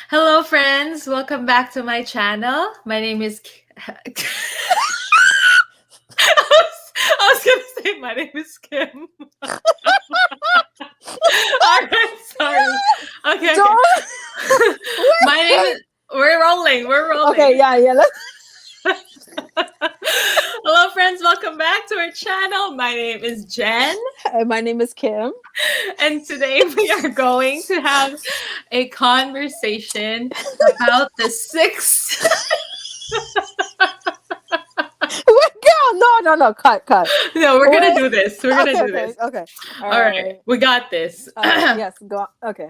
Hello, friends. Welcome back to my channel. My name is. I was gonna say my name is Kim. All right, sorry. Okay, okay. Don't. My name is. We're rolling. We're rolling. Okay, yeah. Hello, friends. Welcome back to our channel. My name is Jen, My name is Kim. and today we are going to have a conversation about the six. Girl, no. Cut. No, we're gonna Wait. do this. We're gonna do this. Okay. All right, we got this. Yes, go on. Okay.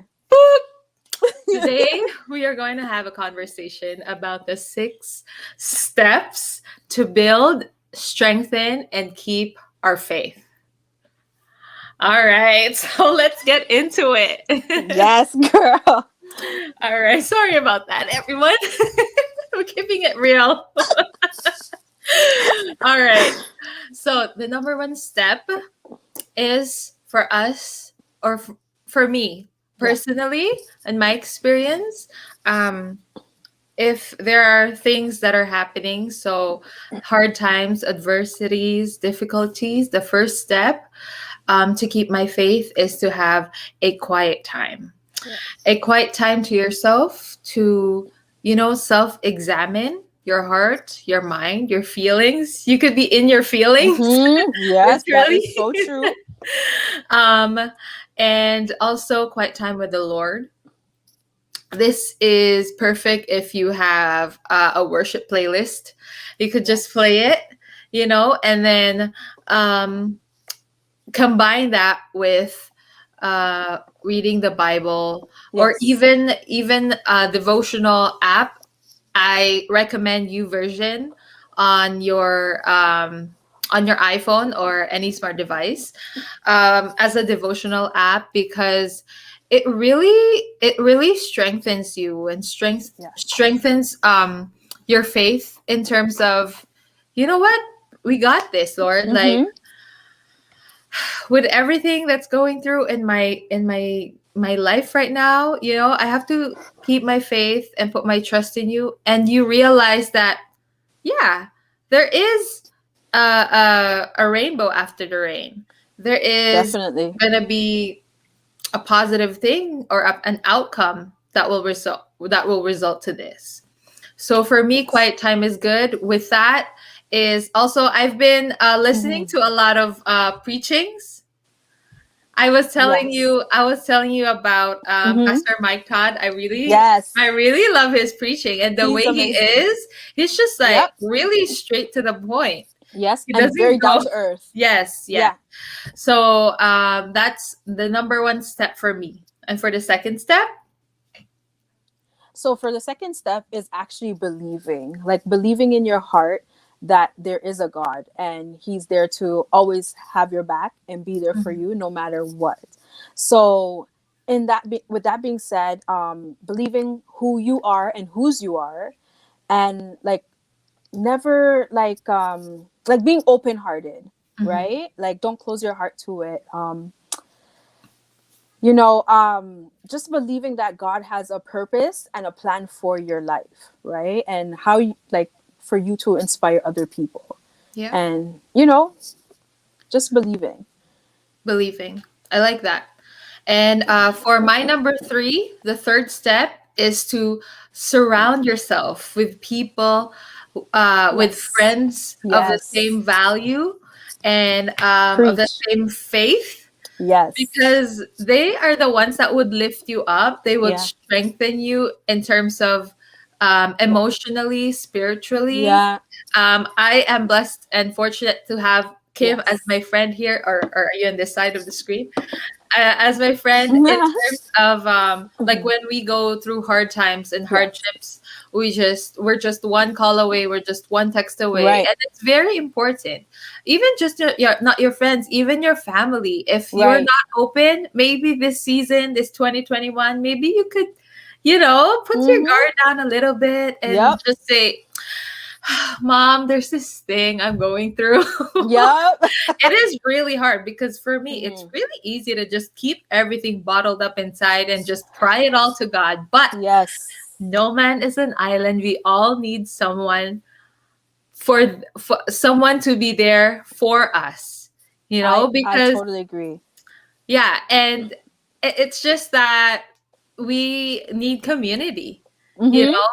Today, we are going to have a conversation about the 6 steps to build, strengthen, and keep our faith. All right, so let's get into it. Yes, girl. All right, sorry about that, everyone. We're keeping it real. All right, so the number one step is for us, or for me personally, in my experience, if there are things that are happening, so hard times, adversities, difficulties, the first step to keep my faith is to have a quiet time. Yeah. A quiet time to yourself to, self-examine your heart, your mind, your feelings. You could be in your feelings. Yes, that literally. is so true. And also quiet time with the Lord. This is perfect if you have a worship playlist. You could just play it, and then combine that with reading the Bible, or Yes. even a devotional app. I recommend YouVersion on your iPhone or any smart device as a devotional app, because it really strengthens you and strengthens your faith in terms of, you know what, we got this, Lord. Like, with everything that's going through in my life right now, I have to keep my faith and put my trust in you. And you realize that, yeah, there is a rainbow after the rain. There is Definitely. gonna be a positive thing, or an outcome that will result to this. So for me, quiet time is good. With that is also, I've been listening to a lot of preachings. I was telling you about Pastor Mike Todd. Yes. I really love his preaching, and the He's way he amazing. is, he's just like Yep. really straight to the point. Yes, He and very doesn't down go. to earth. Yes, yeah. Yeah. So that's the number one step for me. And for the second step, So for the second step is actually believing, like believing in your heart that there is a God and he's there to always have your back and be there for Mhm. you no matter what. So with that being said, believing who you are and whose you are, and like never like being open hearted, Mhm. right? Like don't close your heart to it. Just believing that God has a purpose and a plan for your life, right? And how you like for you to inspire other people. Yeah, And just believing. believing. I like that. And for my number three, the third step is to surround yourself with people, with Yes. friends of the Yes. same value and of the Preach. same faith, Yes. because they are the ones that would lift you up. They would Yeah. strengthen you in terms of emotionally, spiritually. Yeah. I am blessed and fortunate to have Kim as Yes. my friend here, or are you on this side of the screen? As my friend, in terms of like when we go through hard times and Yes. hardships, we're just one call away, we're just one text away, Right. and it's very important. Even just not your friends, even your family. If you're Right. not open, maybe this season, this 2021, maybe you could, put your Mm-hmm. guard down a little bit and Yep. just say, Mom, there's this thing I'm going through. Yep. It is really hard, because for me, it's Mhm. really easy to just keep everything bottled up inside and just cry it all to God. But Yes. No man is an island. We all need someone for someone to be there for us, I because totally agree. yeah, and it's just that we need community, you Mm-hmm. know,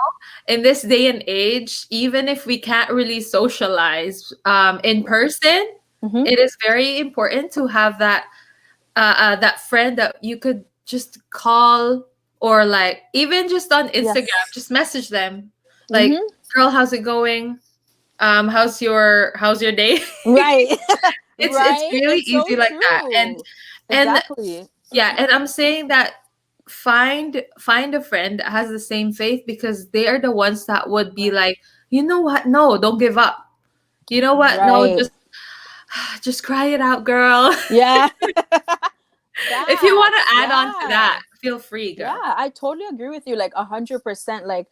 in this day and age, even if we can't really socialize in person, Mm-hmm. it is very important to have that friend that you could just call, or like even just on Instagram, Yes. just message them, like, Mm-hmm. girl, how's it going? How's your day? Right. It's Right. really It's so easy like that. and true. and Exactly. yeah, and I'm saying that find a friend that has the same faith, because they are the ones that would be Right. like, you know what, no, don't give up, you know what, no, Right. just cry it out, girl. Yeah. If you want Facts. to add on to Yeah. that, feel free, Yeah, girl. I totally agree with you, like 100%. Like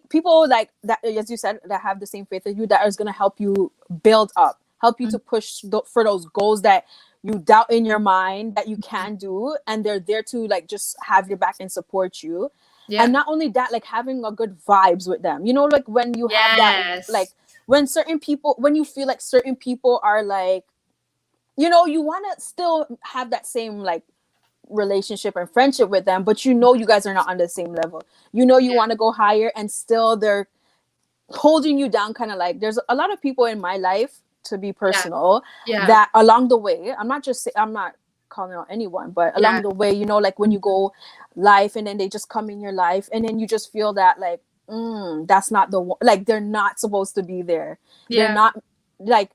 people like that, as you said, that have the same faith as you, that is gonna help you build up, help you to push for those goals that you doubt in your mind that you Mhm. can do, and they're there to like just have your back and support you. And Yeah. not only that, like having a good vibes with them. You know, like when you have that, like Yes. when certain people, when you feel like certain people are like, you know, you want to still have that same like relationship and friendship with them, but you know you guys are not on the same level. You know you Yeah. want to go higher, and still they're holding you down. Kind of like there's a lot of people in my life, to be Yeah. personal, Yeah. that along the way, I'm not calling out anyone, but along Yeah. the way, you know, like when you go life and then they just come in your life and then you just feel that like, that's not the one, like they're not supposed to be there. They're Yeah. not, like,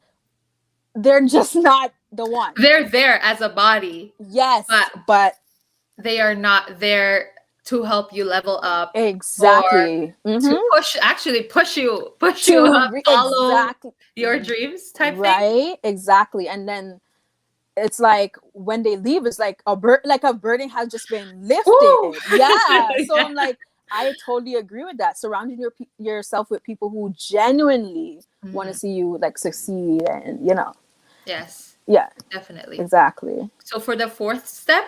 they're just not the one. They're there as a body, Yes, but but they are not there to help you level up, or exactly. to Mm-hmm. push you To up, follow exactly. your dreams type thing. Right, exactly. And then it's like when they leave, it's like a burden has just been Woo! lifted. Yeah, so Yeah. I'm like, I totally agree with that. Surrounding yourself with people who genuinely want to Mhm. see you like succeed, and you know, Yes, yeah, definitely. exactly. So for the fourth step,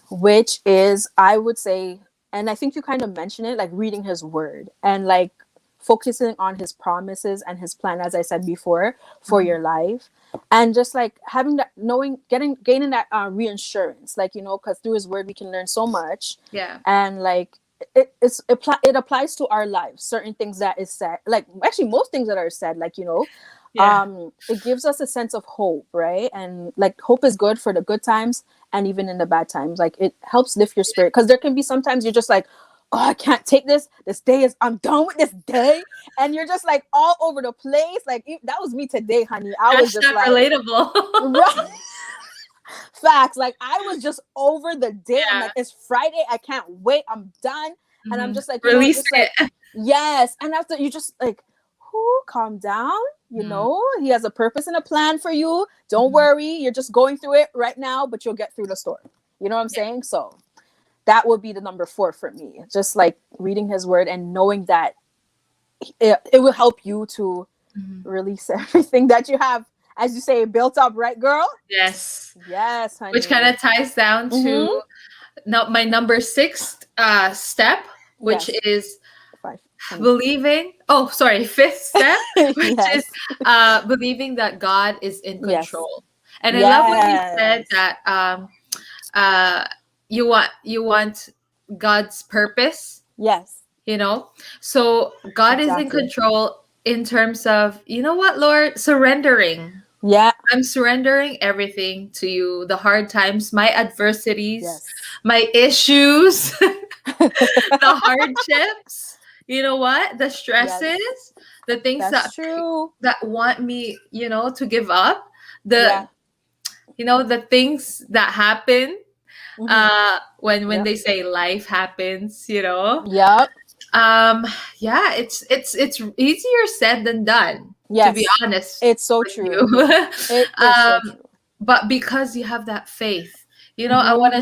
Which is, I would say, and I think you kind of mentioned it, like reading his word and like focusing on his promises and his plan, as I said before, for Mhm. your life. And just like having that, knowing, gaining that reassurance, like, you know, because through his word we can learn so much. Yeah. And like it applies to our lives, certain things that is said, like actually most things that are said, like, you know, Yeah. it gives us a sense of hope, right? And like hope is good for the good times and even in the bad times. Like it helps lift your spirit, because there can be sometimes you're just like, oh, I can't take this day is, I'm done with this day, and you're just like all over the place. Like that was me today, honey. I was just Hashtag like, relatable. right. Facts. Like I was just over the day. I'm Yeah. like, it's Friday, I can't wait, I'm done. And I'm Mhm. just like, you know, Release just like, it. yes. And after you just like, whoo, calm down. You Mhm. know, he has a purpose and a plan for you. Don't Mhm. worry. You're just going through it right now, but you'll get through the storm. You know what I'm Yeah. saying? So that would be the number 4 for me. Just like reading his word and knowing that it will help you to Mhm. release everything that you have, as you say, built up, right, girl? Yes. Yes, Which kind honey. of ties down Mm-hmm. to my number 6 step, which Yes. is 5, honey. believing. Oh, sorry, fifth step, which is Yes. believing that God is in Yes. control. And I love when you said Yes. that uh, you want God's purpose. Yes. So God is in Exactly. control in terms of, you know what, Lord, surrendering. Yeah. I'm surrendering everything to you, the hard times, my adversities, Yes. my issues, the hardships, you know what? The Yes. stresses, the things That's that true. want me, to give up, the Yeah. the things that happen Mm-hmm. when Yep. they say life happens. Yep. Um yeah, it's easier said than done, to be Yes. honest It's so with you. true. It is so um true. but because you have that faith, I Mm-hmm. want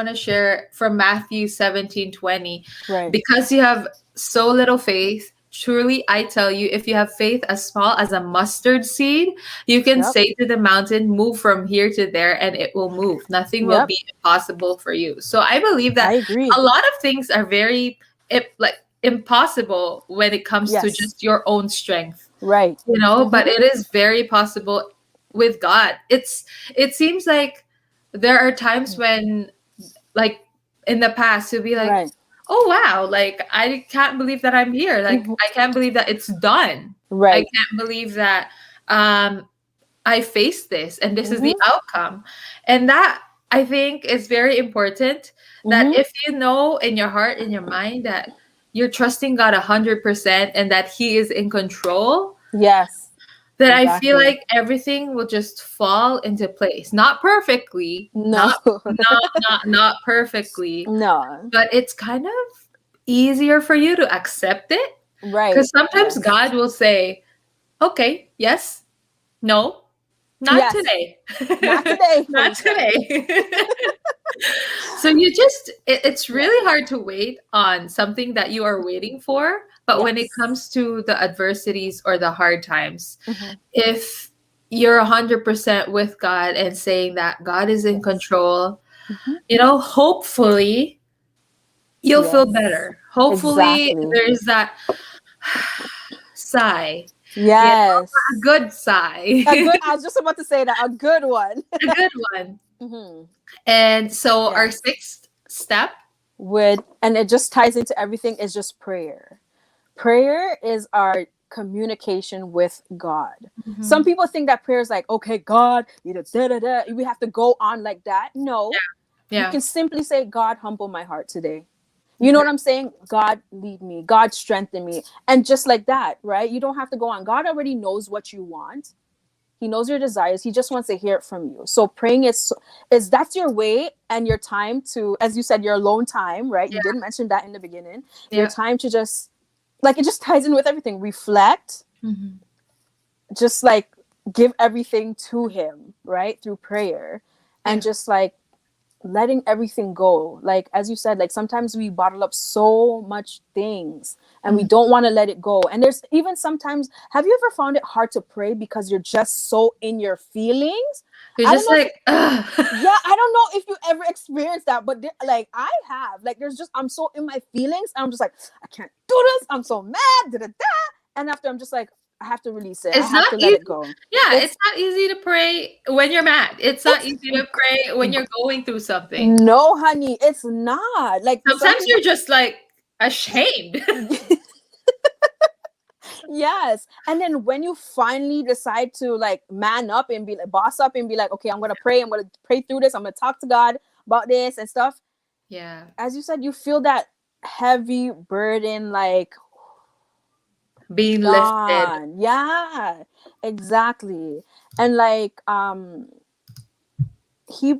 to share from Matthew 17:20. Right. Because you have so little faith, truly I tell you, if you have faith as small as a mustard seed, you can Yep. say to the mountain, move from here to there, and it will move. Nothing will Yep. be impossible for you. So I believe I that agree. a lot of things are very like impossible when it comes to Yes. just your own strength, Right. but it is very possible with God. It seems like there are times when, like, in the past, you'll be like, Right. oh wow, like I can't believe that I'm here. Like Mhm. I can't believe that it's done. I Right. can't believe that I faced this and this is the Mhm. outcome. And that, I think, is very important, that Mhm. if you know in your heart, in your mind, that you're trusting God 100% and that He is in control, Yes. then I feel Exactly. like everything will just fall into place. Not perfectly, No. not perfectly, No. but it's kind of easier for you to accept it, Right. because sometimes Yes. God will say, "Okay, yes, no, not Yes. today, Not today, not Felicia. today." So you just, it's Yes. really hard to wait on something that you are waiting for, but when it Yes. comes to the adversities or the hard times, Mhm. if you're 100% with God and saying that God is in Yes. control, Mhm. hopefully you'll feel Yes. better. Hopefully Exactly. there's that sigh, a Yes. good sigh, A good. I was just about to say that. A good one. a good one. Mhm. And so our Yes. sixth step, And it just ties into everything, is just prayer. Prayer is our communication with God. Some Mhm. people think that prayer is like, okay, God, da da da. We have to go on like that. No, you Yeah, can simply say, God, humble my heart today. You know what I'm saying? God, lead me. God, strengthen me. And just like that, right? You don't have to go on. God already knows what you want. He knows your desires. He just wants to hear it from you. So praying is that's your way and your time to, as you said, your alone time, right? You yeah, did mention that in the beginning. Your yeah. time to just, like, it just ties in with everything. Reflect, Mhm. just like give everything to him, right? Through prayer. And Yeah. just like letting everything go, like as you said, like sometimes we bottle up so much things and we Mhm. don't want to let it go. And there's even sometimes, have you ever found it hard to pray because you're just so in your feelings? You're I don't just know if like, ugh. Yeah, I don't know if you ever experienced that, but like I have, like there's just, I'm so in my feelings, I'm just like, I can't do this, I'm so mad, da, da, da. And after, I'm just like, I have to release it, I It's have not to let easy. it go. Yeah, it's it's not easy to pray when you're mad. It's not it's easy to pray when you're going through something. no, honey, it's not. Like some Sometimes people. you're just like ashamed. Yes. And then when you finally decide to like man up and be like boss up and be like, okay, I'm gonna pray, I'm gonna pray through this, I'm gonna talk to God about this and stuff. Yeah, As you said, you feel that heavy burden like being lifted. gone. Yeah, exactly. And like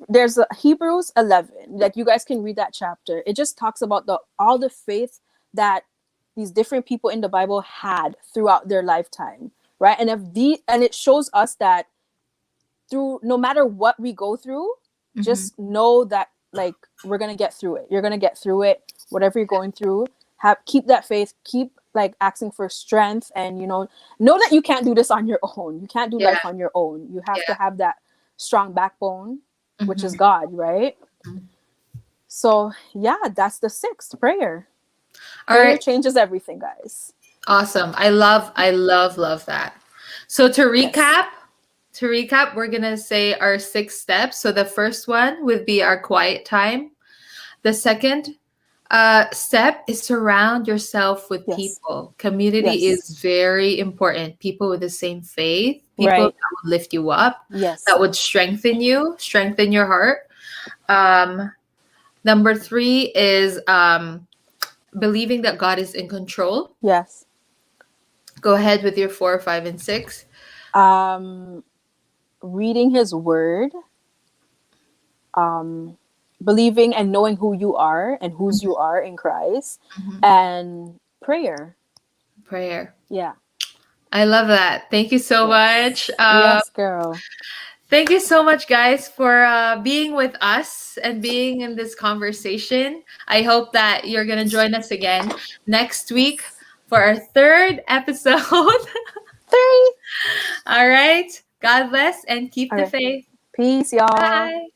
there's a Hebrews 11, like you guys can read that chapter. It just talks about the all the faith that these different people in the Bible had throughout their lifetime, right? And it shows us that through, no matter what we go through, Mhm. just know that like we're gonna get through it. You're gonna get through it, whatever you're going through. Keep that faith, keep like asking for strength, and know that you can't do this on your own. You can't do Yeah, life on your own. You have to yeah. have that strong backbone, which is Mhm. God, right? So yeah, that's the sixth prayer. All Prayer right. changes everything, guys. Awesome. Love that. So Yes. to recap, we're gonna say our 6 steps. So the first one would be our quiet time. The second step is surround yourself with Yes. people. Community Yes. is very important. People with the same faith, people Right. that would lift you up, Yes. that would strengthen you, strengthen your heart. Um, Number 3 is believing that God is in control. Yes. Go ahead with your 4, 5, and 6. Um Reading his word, um, believing and knowing who you are and whose you are in Christ, Mhm. and prayer. Prayer. Yeah. I love that. Thank you so much. Yes. Yes, girl. Thank you so much, guys, for being with us and being in this conversation. I hope that you're going to join us again next week Yes. for our third episode. 3. All right. God bless and keep All the right. faith. Peace, y'all. Bye.